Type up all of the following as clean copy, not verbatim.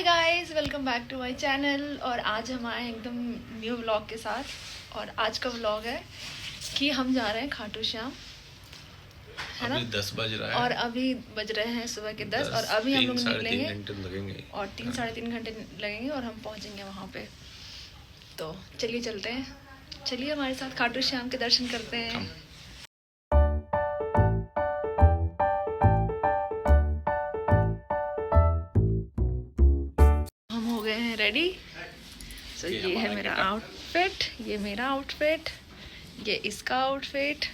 Guys, welcome back to my channel. और आज हम आए हैं एकदम न्यू व्लॉग के साथ। और आज का व्लॉग है कि हम जा रहे हैं खाटू श्याम, है ना। अभी 10 बज रहा है और अभी बज रहे हैं सुबह के 10 और अभी हम लोग निकलेंगे 3 घंटे लगेंगे और 3-3.5 घंटे लगेंगे और हम पहुंचेंगे वहाँ पे। तो चलिए चलते हैं, चलिए हमारे साथ खाटू श्याम के दर्शन करते हैं। हम हो गए हैं रेडी। तो ये है मेरा आउटफिट, ये मेरा आउटफिट, ये इसका आउटफिट।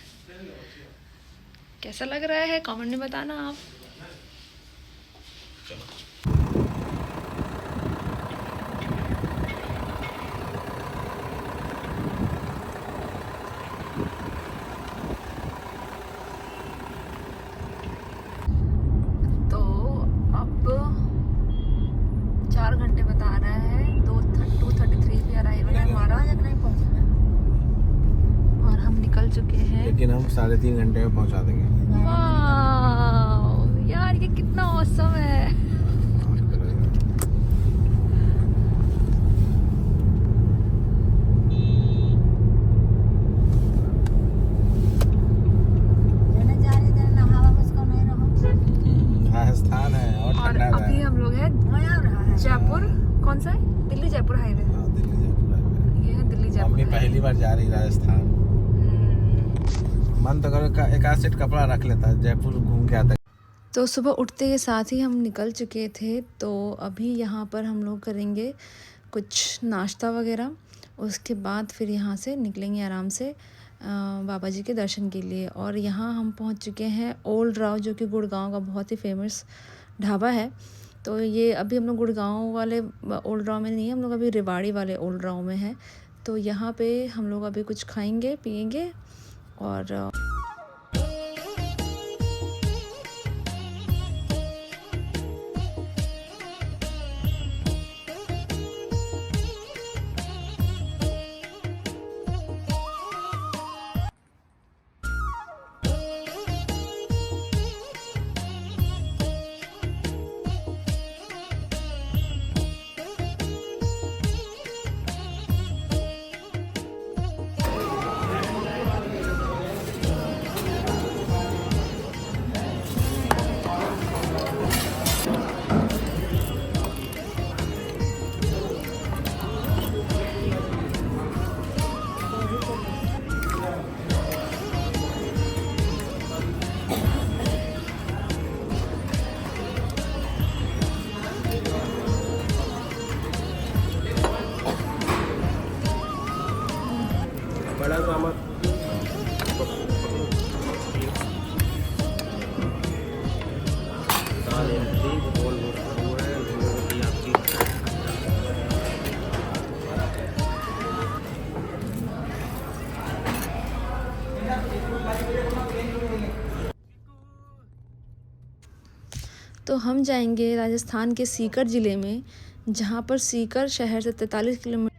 कैसा लग रहा है कमेंट में बताना आप। तो अब 4 घंटे बता रहा है, 2:33 पे अराइवल है हमारा। और हम निकल चुके हैं, लेकिन हम 3.5 घंटे में पहुंचा देंगे। वाह यार, ये कितना औसम है। राजस्थान है और ठंडा है। अभी हम लोग हैं जयपुर, कौन सा है, दिल्ली जयपुर हाईवे। दिल्ली जयपुर हाईवे। ये है दिल्ली जयपुर। मम्मी पहली बार जा रही राजस्थान। मन तो करो एक आध सेट कपड़ा रख लेता, जयपुर घूम के आता। तो सुबह उठते के साथ ही हम निकल चुके थे। तो अभी यहाँ पर हम लोग करेंगे कुछ नाश्ता वगैरह, उसके बाद फिर यहाँ से निकलेंगे आराम से बाबा जी के दर्शन के लिए। और यहाँ हम पहुँच चुके हैं ओल्ड राव, जो कि गुड़गांव का बहुत ही फेमस ढाबा है। तो ये अभी हम लोग गुड़गांव वाले ओल्ड राव में नहीं है, हम लोग अभी रेवाड़ी वाले ओल्ड राव में हैं। तो यहाँ पे हम लोग अभी कुछ खाएंगे पिएंगे और बड़ा सामान तो हम जाएंगे राजस्थान के सीकर ज़िले में, जहाँ पर सीकर शहर से 43 किलोमीटर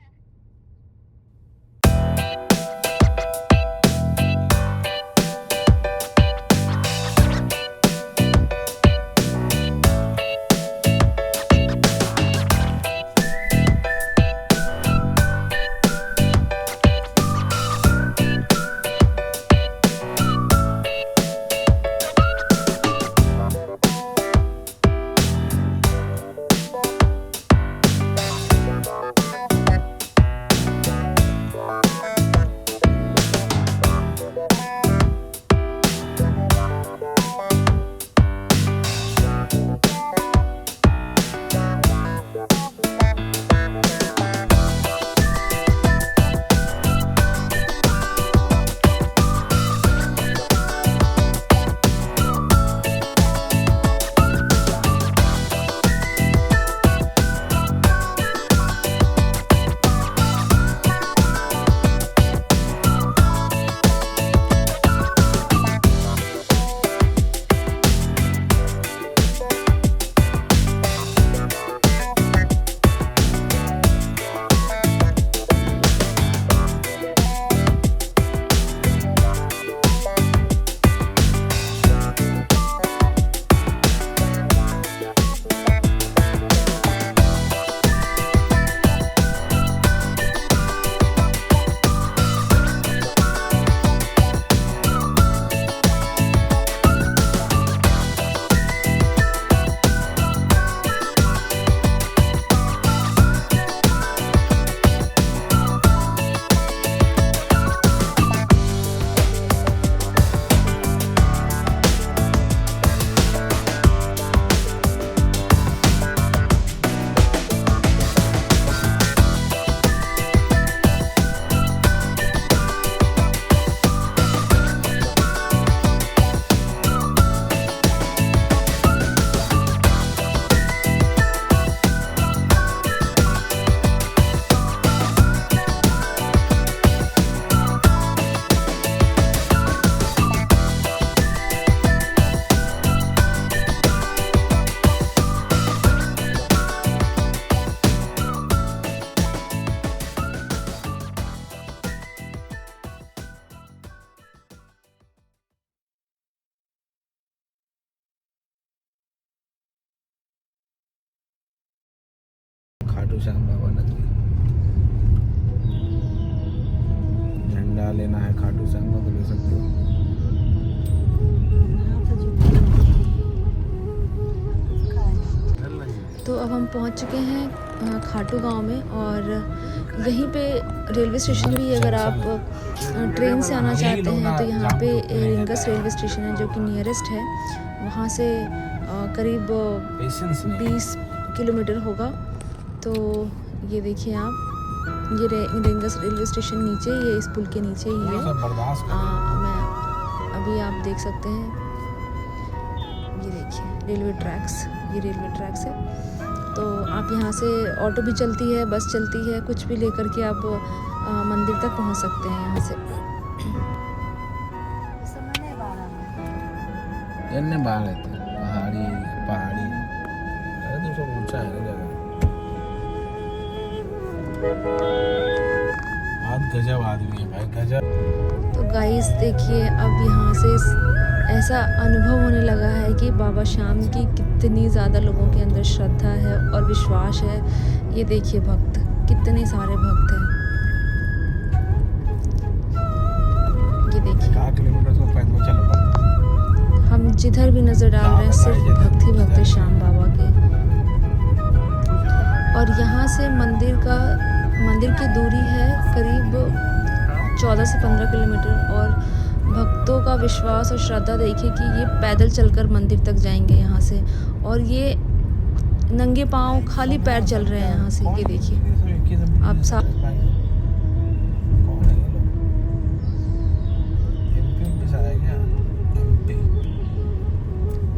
खाटू श्याम बाबा नगरी। झंडा लेना है खाटू श्याम का तो ले सकते हो। तो अब हम पहुंच चुके हैं खाटू गांव में, और यहीं पे रेलवे स्टेशन भी, अगर आप ट्रेन से आना चाहते हैं तो यहाँ पे रिंगस रेलवे स्टेशन है जो कि नियरेस्ट है। वहाँ से करीब 20 किलोमीटर होगा। तो ये देखिए आप, ये रिंगस रेलवे स्टेशन नीचे, ये इस पुल के नीचे ही है। मैं अभी आप देख सकते हैं, ये देखिए रेलवे ट्रैक्स, ये रेलवे ट्रैक्स है। तो आप यहाँ से ऑटो भी चलती है, बस चलती है, कुछ भी लेकर के आप मंदिर तक पहुँच सकते हैं यहाँ से। पहाड़ी पहाड़ी, अरे तो सब ऊंचा है जगह, बहुत गजब आदमी है भाई, गजब। तो गाइस देखिए, अब यहाँ से ऐसा अनुभव होने लगा है कि बाबा श्याम की कितनी ज़्यादा लोगों के अंदर श्रद्धा है और विश्वास है। ये देखिए भक्त, कितने सारे भक्त हैं। ये देखिए 4 किलोमीटर तो पैदल चलना पड़ता। हम जिधर भी नज़र डाल रहे हैं सिर्फ भक्त ही भक्त है श्याम बाबा के। और यहाँ से मंदिर की दूरी है करीब 14 से 15 किलोमीटर। और भक्तों का विश्वास और श्रद्धा देखिए कि ये पैदल चलकर मंदिर तक जाएंगे यहाँ से, और ये नंगे पांव खाली पैर चल रहे हैं यहाँ से। ये देखिए आप साफ,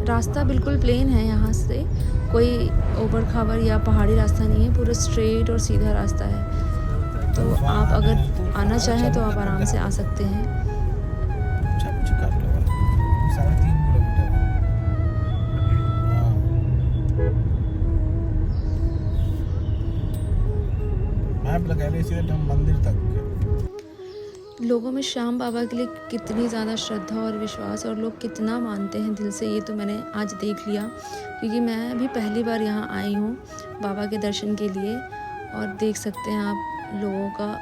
रास्ता बिल्कुल प्लेन है यहाँ से, कोई ऊबड़ खाबड़ या पहाड़ी रास्ता नहीं है, पूरा स्ट्रेट और सीधा रास्ता है। तो आप अगर आना चाहें तो आप आराम से आ सकते हैं। 3.5 किलोमीटर मैप लगा ले, सीधे हम मंदिर तक। लोगों में श्याम बाबा के लिए कितनी ज़्यादा श्रद्धा और विश्वास, और लोग कितना मानते हैं दिल से, ये तो मैंने आज देख लिया, क्योंकि मैं भी पहली बार यहाँ आई हूँ बाबा के दर्शन के लिए। और देख सकते हैं आप लोगों का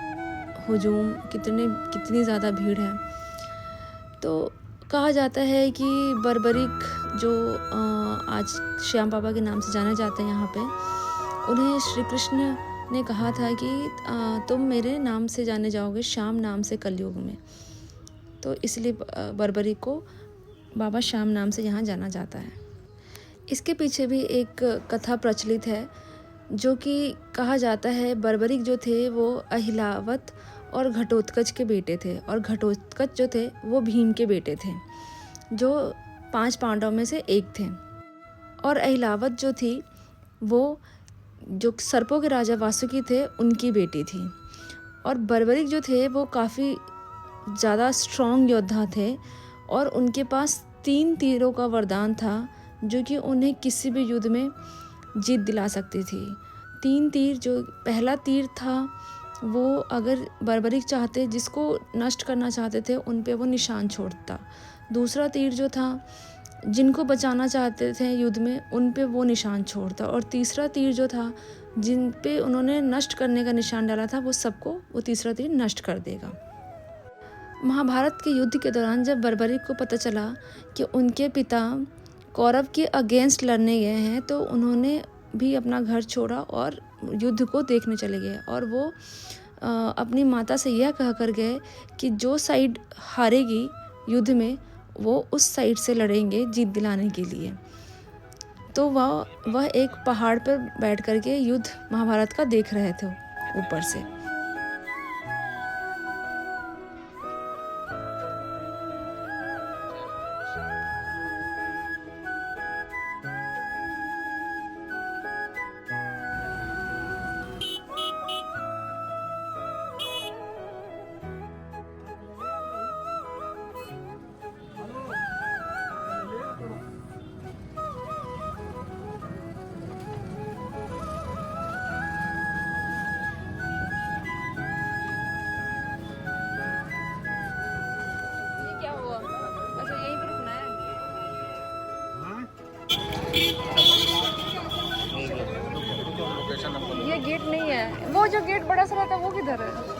हुजूम, कितनी ज़्यादा भीड़ है। तो कहा जाता है कि बर्बरिक जो आज श्याम बाबा के नाम से जाने जाते हैं यहाँ पे, उन्हें श्री कृष्ण ने कहा था कि तुम मेरे नाम से जाने जाओगे श्याम नाम से कलयुग में। तो इसलिए बर्बरिक को बाबा श्याम नाम से यहाँ जाना जाता है। इसके पीछे भी एक कथा प्रचलित है, जो कि कहा जाता है बर्बरिक जो थे वो अहिलावत और घटोत्कच के बेटे थे, और घटोत्कच जो थे वो भीम के बेटे थे, जो 5 पांडवों में से एक थे। और अहिलावत जो थी वो जो सर्पों के राजा वासुकी थे उनकी बेटी थी। और बर्बरिक जो थे वो काफ़ी ज़्यादा स्ट्रॉन्ग योद्धा थे, और उनके पास 3 तीरों का वरदान था जो कि उन्हें किसी भी युद्ध में जीत दिला सकती थी। 3 तीर, जो पहला तीर था वो अगर बर्बरिक चाहते, जिसको नष्ट करना चाहते थे, उन पे वो निशान छोड़ता। दूसरा तीर जो था, जिनको बचाना चाहते थे युद्ध में, उन पे वो निशान छोड़ता। और तीसरा तीर जो था, जिन पे उन्होंने नष्ट करने का निशान डाला था, वो सबको वो तीसरा तीर नष्ट कर देगा। महाभारत के युद्ध के दौरान जब बर्बरिक को पता चला कि उनके पिता कौरव के अगेंस्ट लड़ने गए हैं, तो उन्होंने भी अपना घर छोड़ा और युद्ध को देखने चले गए। और वो अपनी माता से यह कह कर गए कि जो साइड हारेगी युद्ध में, वो उस साइड से लड़ेंगे जीत दिलाने के लिए। तो वह एक पहाड़ पर बैठ कर के युद्ध महाभारत का देख रहे थे ऊपर से। ये गेट गेट नहीं है, वो जो गेट बड़ा सा रहता है वो किधर है?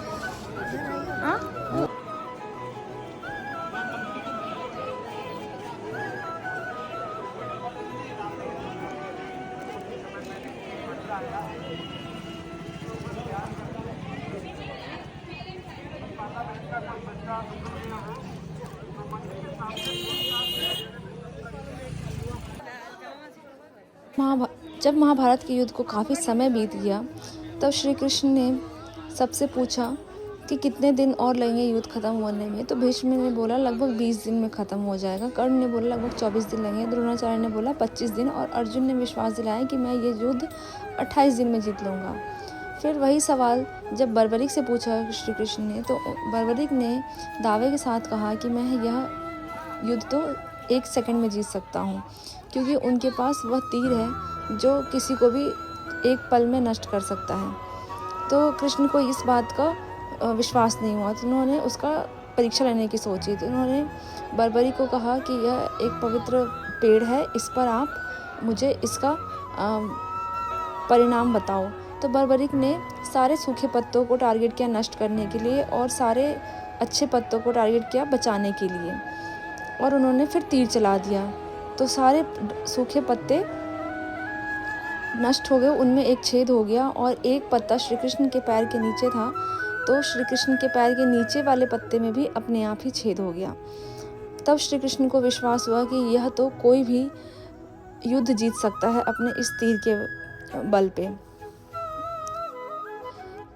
हाँ जब महाभारत के युद्ध को काफ़ी समय बीत गया, तब श्री कृष्ण ने सबसे पूछा कि कितने दिन और लगेंगे युद्ध खत्म होने में। तो भीष्म ने बोला लगभग 20 दिन में ख़त्म हो जाएगा। कर्ण ने बोला लगभग 24 दिन लगेंगे। द्रोणाचार्य ने बोला 25 दिन, और अर्जुन ने विश्वास दिलाया कि मैं ये युद्ध 28 दिन में जीत लूँगा। फिर वही सवाल जब बर्बरीक से पूछा श्री कृष्ण ने, तो बर्बरीक ने दावे के साथ कहा कि मैं यह युद्ध तो 1 सेकंड में जीत सकता हूँ, क्योंकि उनके पास वह तीर है जो किसी को भी एक पल में नष्ट कर सकता है। तो कृष्ण को इस बात का विश्वास नहीं हुआ, तो उन्होंने उसका परीक्षा लेने की सोची। तो उन्होंने बर्बरी को कहा कि यह एक पवित्र पेड़ है, इस पर आप मुझे इसका परिणाम बताओ। तो बर्बरीक ने सारे सूखे पत्तों को टारगेट किया नष्ट करने के लिए, और सारे अच्छे पत्तों को टारगेट किया बचाने के लिए, और उन्होंने फिर तीर चला दिया। तो सारे सूखे पत्ते नष्ट हो गए, उनमें एक छेद हो गया, और एक पत्ता श्री कृष्ण के पैर के नीचे था, तो श्री कृष्ण के पैर के नीचे वाले पत्ते में भी अपने आप ही छेद हो गया। तब श्री कृष्ण को विश्वास हुआ कि यह तो कोई भी युद्ध जीत सकता है अपने इस तीर के बल पे।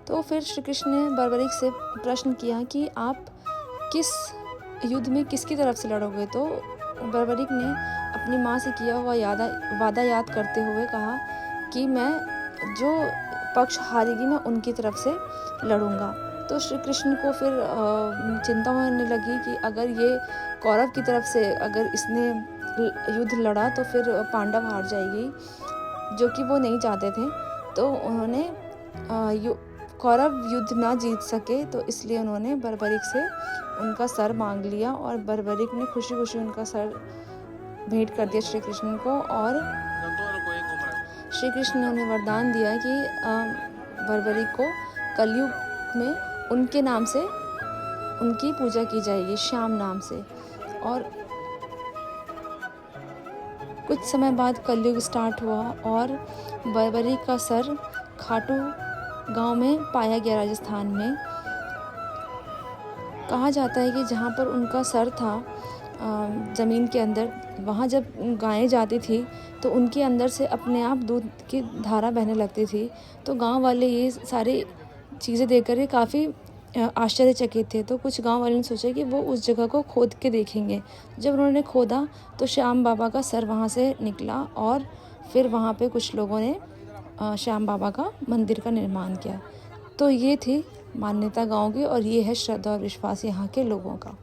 तो फिर श्री कृष्ण ने बर्बरीक से प्रश्न किया कि आप किस युद्ध में किसकी तरफ से लड़ोगे। तो बर्बरीक ने अपनी माँ से किया हुआ वादा याद करते हुए कहा कि मैं जो पक्ष हारेगी मैं उनकी तरफ से लड़ूंगा। तो श्री कृष्ण को फिर चिंता होने लगी कि अगर ये कौरव की तरफ से अगर इसने युद्ध लड़ा तो फिर पांडव हार जाएगी, जो कि वो नहीं चाहते थे। तो उन्होंने कौरव युद्ध ना जीत सके, तो इसलिए उन्होंने बर्बरीक से उनका सर मांग लिया, और बर्बरीक ने खुशी खुशी उनका सर भेंट कर दिया श्री कृष्ण को। और श्री कृष्ण ने उन्हें वरदान दिया कि बर्बरीक को कलयुग में उनके नाम से उनकी पूजा की जाएगी, श्याम नाम से। और कुछ समय बाद कलयुग स्टार्ट हुआ, और बर्बरीक का सर खाटू गांव में पाया गया, राजस्थान में। कहा जाता है कि जहाँ पर उनका सर था ज़मीन के अंदर, वहाँ जब गायें जाती थी तो उनके अंदर से अपने आप दूध की धारा बहने लगती थी। तो गांव वाले ये सारी चीज़ें देखकर के काफ़ी आश्चर्यचकित थे। तो कुछ गांव वालों ने सोचा कि वो उस जगह को खोद के देखेंगे। जब उन्होंने खोदा तो श्याम बाबा का सर वहाँ से निकला, और फिर वहाँ पे कुछ लोगों ने श्याम बाबा का मंदिर का निर्माण किया। तो ये थी मान्यता गांव की, और ये है श्रद्धा और विश्वास यहाँ के लोगों का।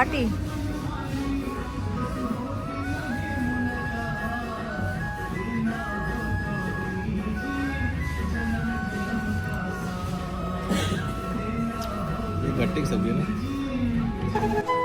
पार्टी। ये गट्टे की सब्जी है ना।